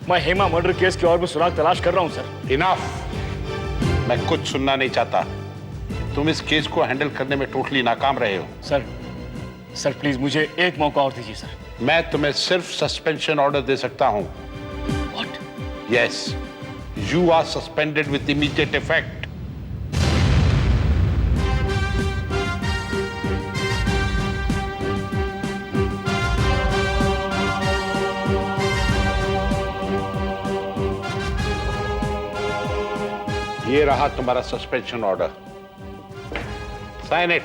मैं Hema murder case की और भी सुराग तलाश कर रहा हूं सर। इनफ। मैं कुछ सुनना नहीं चाहता। तुम इस केस को हैंडल करने में टोटली नाकाम रहे हो। सर प्लीज मुझे एक मौका और दीजिए सर। मैं तुम्हें सिर्फ सस्पेंशन ऑर्डर दे सकता हूं। What? Yes, you are suspended with immediate effect. ये रहा तुम्हारा सस्पेंशन ऑर्डर। Sign it.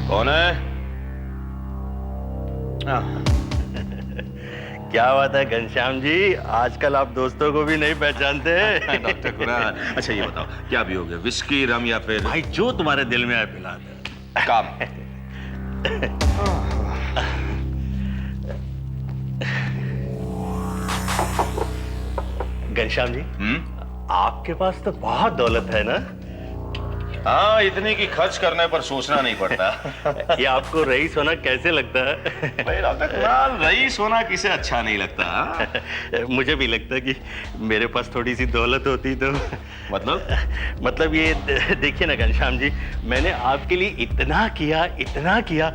कौन है? क्या बात है घनश्याम जी, आजकल आप दोस्तों को भी नहीं पहचानते। डॉक्टर कुणाल, अच्छा ये बताओ क्या भी हो गया, विस्की, रम या फिर? भाई जो तुम्हारे दिल में आए पिला दे। काम। घनश्याम जी, आपके पास तो बहुत दौलत है ना? हाँ, इतने की खर्च करने पर सोचना नहीं पड़ता। ये आपको रईस होना कैसे लगता है? भाई डॉक्टर कुणाल, रईस होना किसे अच्छा नहीं लगता? मुझे भी लगता है कि मेरे पास थोड़ी सी दौलत होती तो। मतलब ये देखिए ना घनश्याम जी, मैंने आपके लिए इतना किया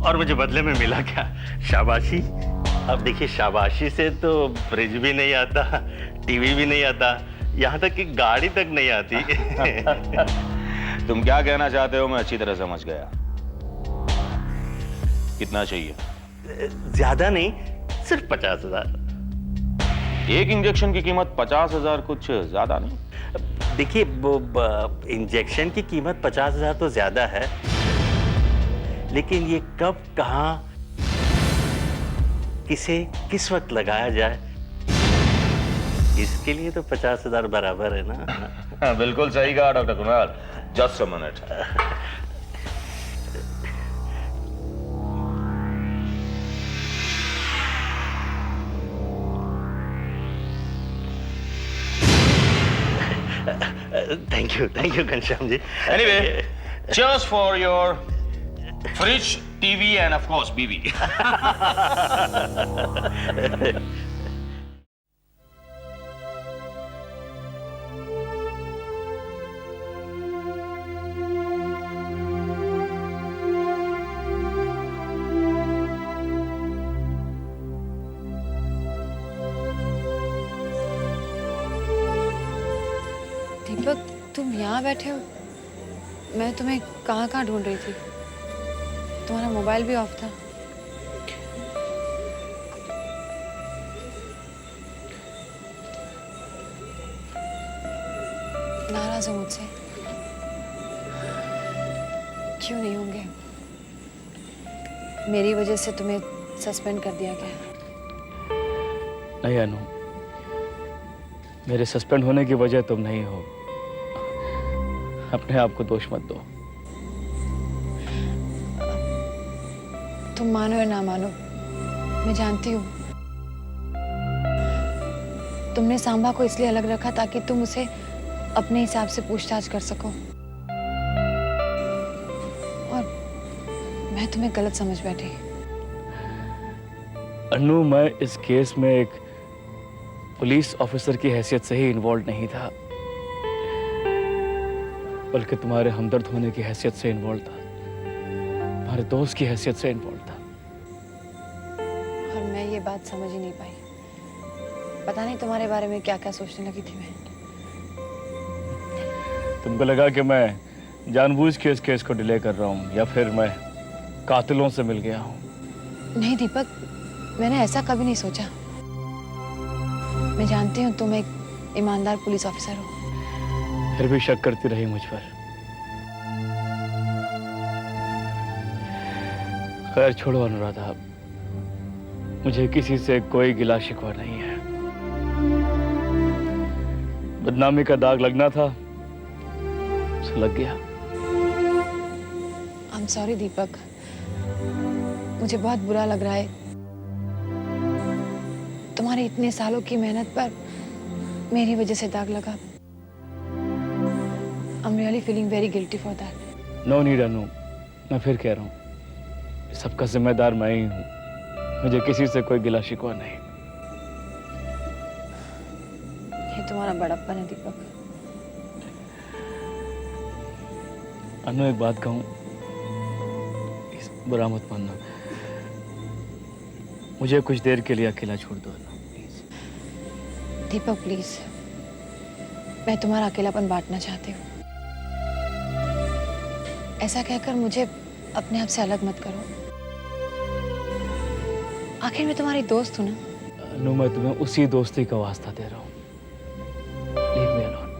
और मुझे बदले में मिला क्या? शाबाशी। अब देखिए, शाबाशी से तो फ्रिज भी नहीं आता, टीवी भी नहीं आता, यहाँ तक कि गाड़ी तक नहीं आती। तुम क्या कहना चाहते हो मैं अच्छी तरह समझ गया। कितना चाहिए? ज्यादा नहीं, सिर्फ 50,000। एक इंजेक्शन की कीमत 50,000 कुछ ज्यादा नहीं? देखिए, इंजेक्शन की कीमत 50,000 तो ज्यादा है, लेकिन ये कब, कहां, किसे, किस वक्त लगाया जाए, इसके लिए तो 50,000 बराबर है ना। बिल्कुल सही कहा doctor Kunal. Just a minute. Thank you Ghanshyam ji. Anyway, cheers for your fridge, TV and of course बीवी। दीपक, तुम यहाँ बैठे हो? मैं तुम्हें कहाँ कहाँ ढूंढ रही थी। तुम्हारा मोबाइल भी ऑफ था। नाराज हो मुझसे? क्यों नहीं होंगे? मेरी वजह से तुम्हें सस्पेंड कर दिया गया है। नहीं अनु, मेरे सस्पेंड होने की वजह तुम नहीं हो। अपने आप को दोष मत दो। तुम मानो या ना मानो, मैं जानती हूँ तुमने सांबा को इसलिए अलग रखा ताकि तुम उसे अपने हिसाब से पूछताछ कर सको, और मैं तुम्हें गलत समझ बैठी। अनु, मैं इस केस में एक पुलिस ऑफिसर की हैसियत से ही इन्वॉल्व नहीं था, बल्कि तुम्हारे हमदर्द होने की हैसियत से इन्वॉल्व था, तुम्हारे दोस्त की हैसियत से इन्वॉल्व था। और मैं ये बात समझ ही नहीं पाई। पता नहीं तुम्हारे बारे में क्या क्या सोचने लगी थी मैं। तुमको लगा कि मैं जानबूझ के इस केस को डिले कर रहा हूँ, या फिर मैं कातिलों से मिल गया हूँ। नहीं दीपक, मैंने ऐसा कभी नहीं सोचा। मैं जानती हूँ तुम एक ईमानदार पुलिस ऑफिसर हो। फिर भी शक करती रही मुझ पर। खैर छोड़ो अनुराधा, मुझे किसी से कोई गिला शिकवा नहीं है। बदनामी का दाग लगना था, तो लग गया। आई एम सॉरी दीपक, मुझे बहुत बुरा लग रहा है। तुम्हारे इतने सालों की मेहनत पर मेरी वजह से दाग लगा। I am really feeling very guilty for that. No need Anu, मैं फिर कह रहा हूँ, सबका जिम्मेदार मैं ही हूँ। मुझे किसी से कोई गिला शिकवा नहीं। ये तुम्हारा बड़प्पन है दीपक। अनु, एक बात कहूँ, इस बुरा मत मानना, मुझे कुछ देर के लिए अकेला छोड़ दो अनु, प्लीज। दीपक प्लीज, मैं तुम्हारा अकेलापन बांटना चाहती हूँ। ऐसा कहकर मुझे अपने आप से अलग मत करो। आखिर मैं तुम्हारी दोस्त हूँ ना। अनु, मैं तुम्हें उसी दोस्ती का वास्ता दे रहा हूँ। Leave me alone,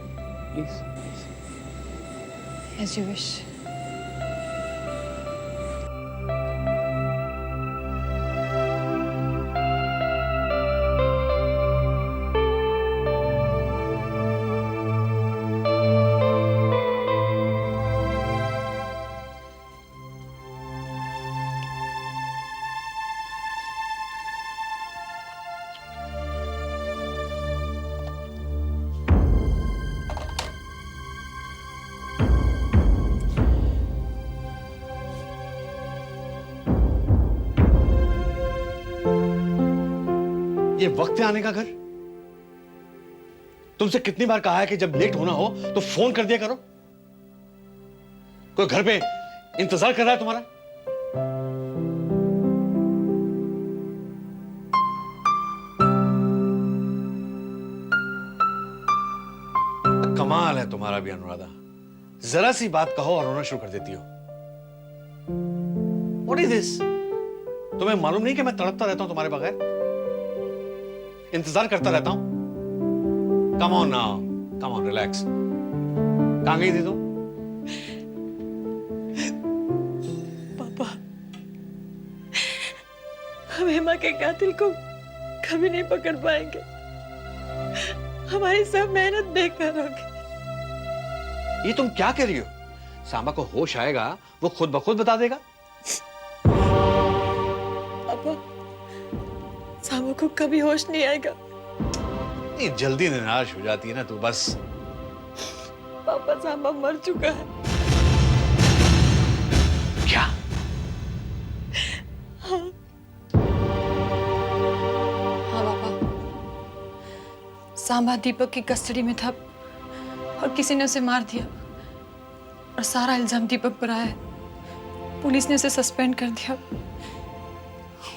please. As you wish. ये वक्त है आने का घर? तुमसे कितनी बार कहा है कि जब लेट होना हो तो फोन कर दिया करो। कोई घर पे इंतजार कर रहा है तुम्हारा। कमाल है तुम्हारा भी अनुराधा, जरा सी बात कहो और रोना शुरू कर देती हो। What is this? तुम्हें मालूम नहीं कि मैं तड़पता रहता हूं तुम्हारे बगैर, इंतजार करता रहता हूं। Come on now, come on, relax. कहां गई थी तुम? पापा, हम हेमा के कातिल को कभी नहीं पकड़ पाएंगे। हमारी सब मेहनत बेकार होगी। ये तुम क्या कह रही हो? सांबा को होश आएगा, वो खुद ब खुद बता देगा। पापा, सांबा को कभी होश नहीं आएगा। इतनी जल्दी निराश हो जाती है ना तू बस। पापा, सांबा मर चुका है। क्या? हाँ पापा, सांबा दीपक की कस्टडी में था और किसी ने उसे मार दिया और सारा इल्जाम दीपक पर आया है। पुलिस ने उसे सस्पेंड कर दिया।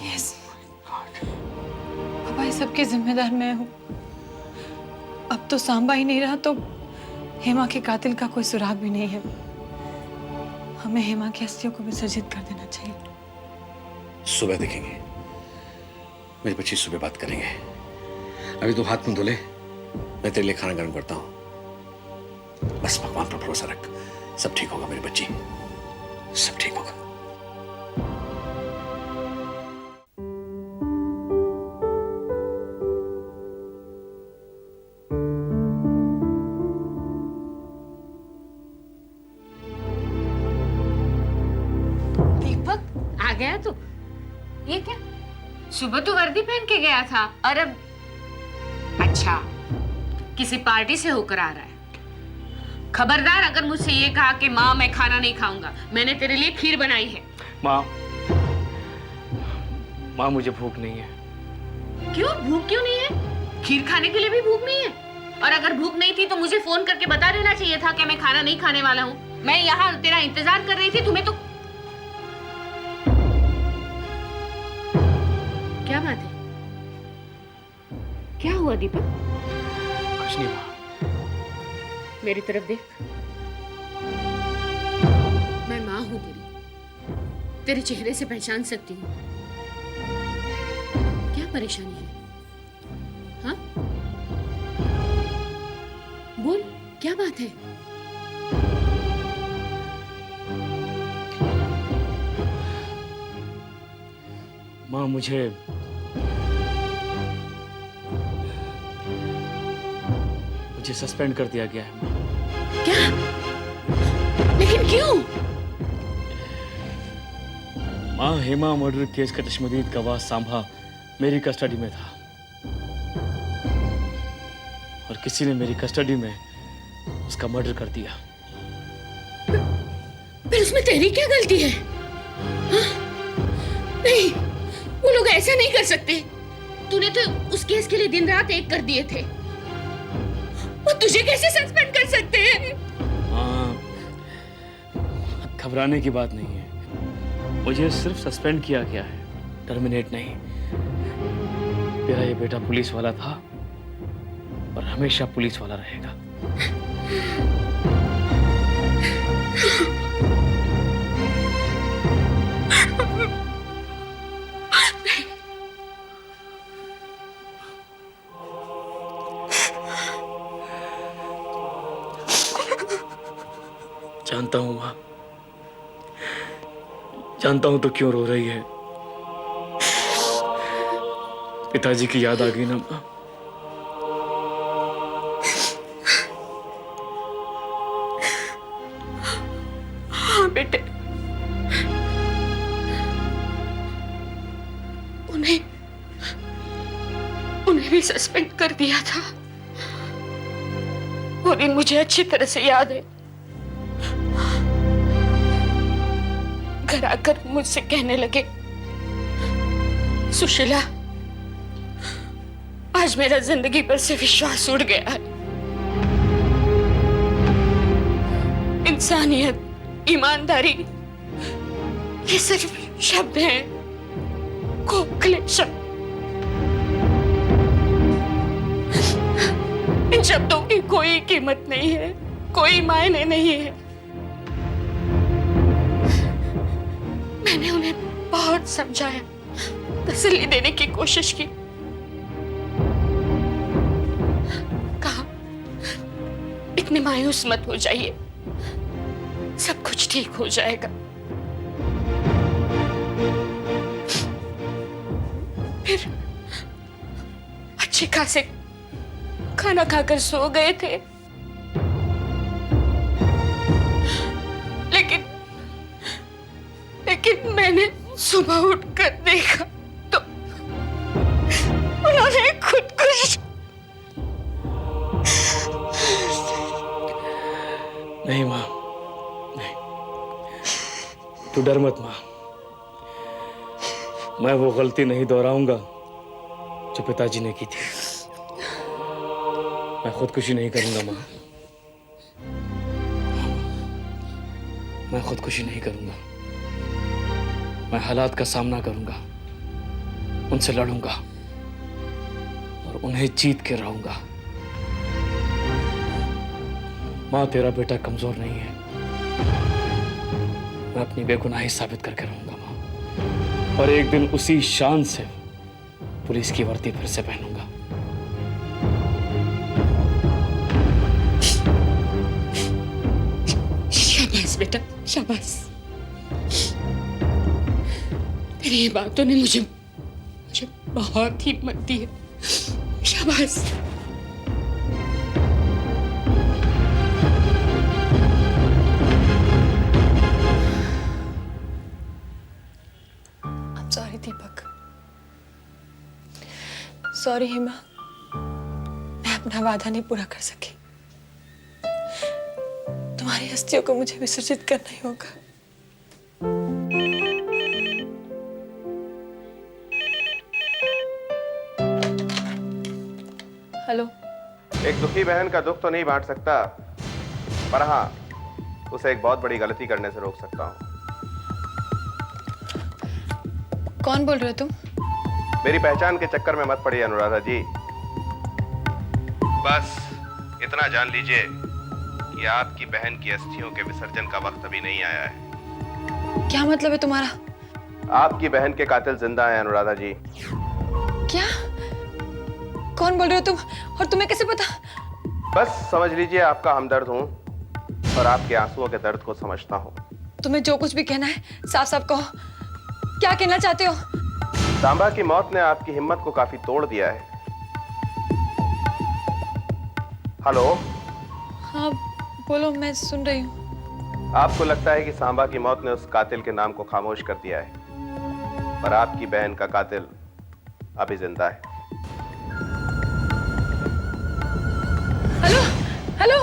यस पापा, इस सब की जिम्मेदार मैं हूँ। अब तो सांबा ही नहीं रहा तो हेमा के कातिल का कोई सुराग भी नहीं है। हमें हेमा की अस्थियों को विसर्जित कर देना चाहिए। सुबह देखेंगे मेरी बच्ची, सुबह बात करेंगे। अभी तो हाथ मुंह धो ले, मैं तेरे लिए खाना गर्म करता हूँ। बस भगवान पर भरोसा रख, सब ठीक होगा मेरी बच्ची। सब ठीक होगा। दीपक आ गया तू? ये क्या, सुबह तो वर्दी पहन के गया था और अब अच्छा किसी पार्टी से होकर आ रहा है। खबरदार अगर मुझसे ये कहा कि माँ मैं खाना नहीं खाऊंगा, मैंने तेरे लिए खीर बनाई है। माँ, माँ मुझे भूख नहीं है। क्यों भूख क्यों नहीं है? खीर खाने के लिए भी भूख नहीं है? और अगर भूख नहीं थी तो मुझे फोन करके बता देना चाहिए था कि मैं खाना नहीं खाने वाला हूँ। मैं यहाँ तेरा इंतजार कर रही थी, तुम्हें तो क्या बात है? क्या हुआ दीपक? कुछ नहीं माँ। मेरी तरफ देख, मैं माँ हूं तेरी, तेरे चेहरे से पहचान सकती हूँ। क्या परेशानी है? हाँ बोल, क्या बात है? माँ मुझे सस्पेंड कर दिया गया है माँ। क्या? लेकिन क्यों? माँ, हेमा मर्डर केस का तशमीद गवाह सांभा मेरी कस्टडी में था और किसी ने मेरी कस्टडी में उसका मर्डर कर दिया। फिर उसमें तेरी क्या गलती है? हाँ? नहीं, वो लोग ऐसा नहीं कर सकते। तूने तो उस केस के लिए दिन रात एक कर दिए थे, वो तुझे कैसे सस्पेंड कर सकते हैं? हाँ, घबराने की बात नहीं है। मुझे सिर्फ सस्पेंड किया गया है, टर्मिनेट नहीं। तेरा ये बेटा पुलिस वाला था और हमेशा पुलिस वाला रहेगा। जानता हूं माँ, जानता हूं तो क्यों रो रही है। पिताजी की याद आ गई ना माँ। हाँ बेटे, उन्हें भी सस्पेंड कर दिया था। वो दिन मुझे अच्छी तरह से याद है। घर आकर मुझसे कहने लगे, सुशीला आज मेरा जिंदगी पर से विश्वास उड़ गया है। इंसानियत, ईमानदारी, ये सिर्फ शब्द हैं, खोखले शब्द। इन शब्दों की कोई कीमत नहीं है, कोई मायने नहीं है। मैंने उन्हें बहुत समझाया, तसल्ली देने की कोशिश की। कहा, इतने मायूस मत हो जाइए, सब कुछ ठीक हो जाएगा। फिर अच्छे खासे खाना खाकर सो गए थे, लेकिन मैंने सुबह उठकर देखा तो उन्होंने खुदकुश। नहीं माँ, नहीं, तू डर मत माँ। मैं वो गलती नहीं दोहराऊंगा जो पिताजी ने की थी। मैं खुदकुशी नहीं करूंगा माँ, मैं खुदकुशी नहीं करूंगा। मैं हालात का सामना करूंगा, उनसे लड़ूंगा और उन्हें जीत के रहूंगा। माँ, तेरा बेटा कमजोर नहीं है। मैं अपनी बेगुनाही साबित करके रहूंगा माँ, और एक दिन उसी शान से पुलिस की वर्दी फिर से पहनूंगा। शाबाश बेटा, शाबाश। तेरी ये बातों ने मुझे मुझे बहुत हिम्मत दी है। शाबाश। I'm sorry Deepak. Sorry Hema, मैं अपना वादा नहीं पूरा कर सकी। तुम्हारी हस्तियों को मुझे विसर्जित करना ही होगा। हेलो। एक दुखी बहन का दुख तो नहीं बांट सकता, पर हाँ, उसे एक बहुत बड़ी गलती करने से रोक सकता हूँ। कौन बोल रहे हो तुम? मेरी पहचान के चक्कर में मत पड़िए अनुराधा जी। बस इतना जान लीजिए कि आपकी बहन की अस्थियों के विसर्जन का वक्त अभी नहीं आया है। क्या मतलब है तुम्हारा? आपकी बहन के कातिल जिंदा हैं अनुराधा जी। क्या? कौन बोल रहे हो तुम? और तुम्हें कैसे पता? बस समझ लीजिए आपका हमदर्द हूँ और आपके आंसुओं के दर्द को समझता हूँ। तुम्हें जो कुछ भी कहना है साफ साफ कहो। क्या कहना चाहते हो? सांबा की मौत ने आपकी हिम्मत को काफी तोड़ दिया है। हेलो। हाँ बोलो, मैं सुन रही हूँ। आपको लगता है कि सांबा की मौत ने उस कातिल के नाम को खामोश कर दिया है, पर आपकी बहन का कातिल अभी जिंदा है। Hello hello.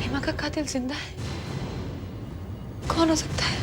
हेमा का कातिल जिंदा है? कौन हो सकता है?